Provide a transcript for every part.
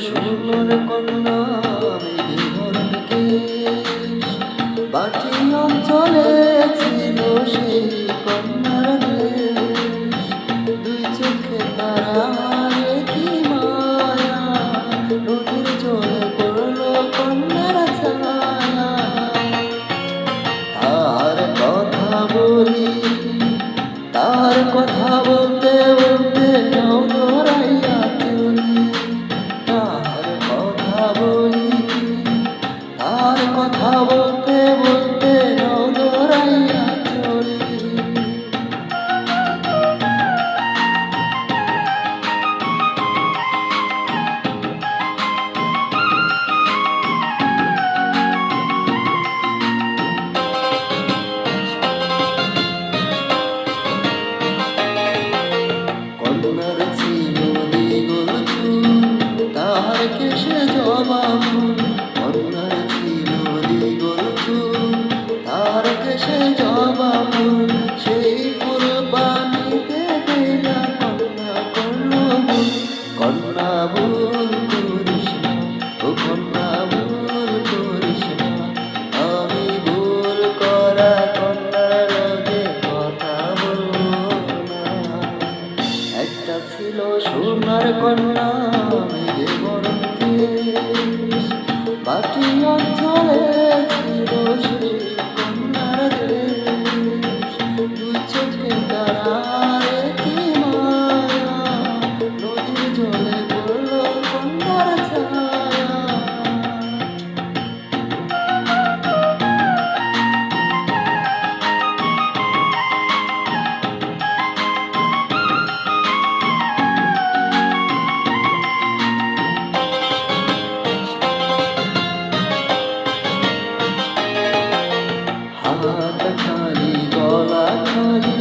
সোনার কন্যা মেঘে কেশ, বাটি অঞ্চলে ছিল সেই কন্যার দেশ। দুই চোখে তারার কি মায়া, নদীর জলে পড়লো কন্যার ছায়া। তার কথা বলি, তার কথা বলতে বলতে নাও ধরাইয়া চলি। তার কথা বলি, তার কথা বলতে বলতে নাও ধরাইয়া চলি। কন্যার ছিল দ্বিগুণ চুল, তাহার কেশে জবা ফুল। কন্যার ছিল দ্বিগুণ চুল, তাহার কেশে জবা ফুল। সেই ফুল পানিতে ফেলা কন্যা করল ভুল। কন্যা ভুল করিস না, ও কন্যা ভুল করিস না। আমি ভুল করা কন্যার লগে কথা বলবো না। একটা ছিল সোনার কন্যা মেঘে বরণ কেশ, বাটি অঞ্চলে ছিল সেই কন্যার দেশ। দুই চোখে তারার কি মায়া, নদীর জলে পড়লো কন্যার ছায়া। হাত খালি গলা খালি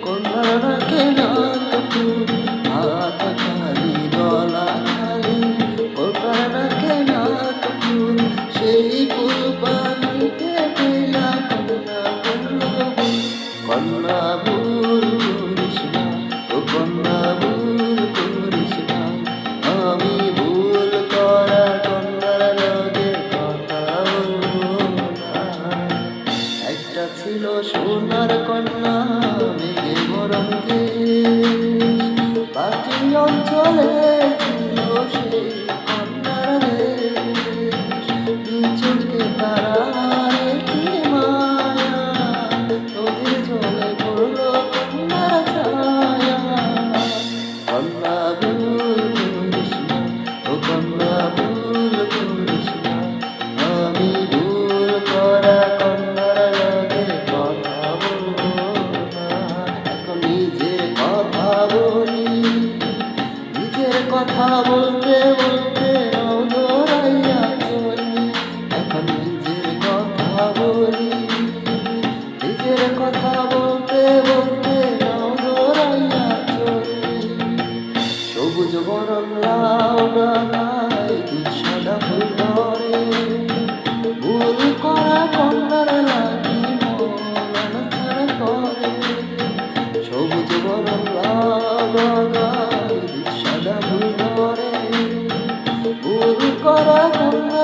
কন্যার নাকে নাক ফুল। হাত খালি গলা খালি কন্যার নাকে নাক ফুল। সেই ফুল পানিতে ফেলা কন্যা করল ভুল। কন্যা ভুল করিস না, ও কন্যা ভুল করিস না। আমি ভুল করা কন্যার লগে কথা বলবো না। একটা ছিল সোনার কন্যা মেঘে বরণ কেশ, বাটি অঞ্চলে ছিল সেই কন্যার দেশ। দুই চোখে তারার কি মায়া, নদীর জলে পড়লো কন্যার ছায়া। কন্যা ভুল করিস না, ও কন্যা ভুল করিস না। আমি ভুল করা কন্যার লগে কথা বলবো না। এখন নিজের কথা বলি, নিজের কথা বলতে বলতে নাও ধরাইয়া চলি। এখন নিজের কথা বলি, নিজের কথা বলতে বলতে নাও ধরাইয়া চলি। সবুজ বরণ লাউ ডালায় দুধ সাদা ফুল ধরে, ভুল করা কন্যার লাগি মন ছাড়া করে। সবুজ বরণ লাউ ডালায় দুধ সাদা ফুল ধরে, ভুল করা কন্যা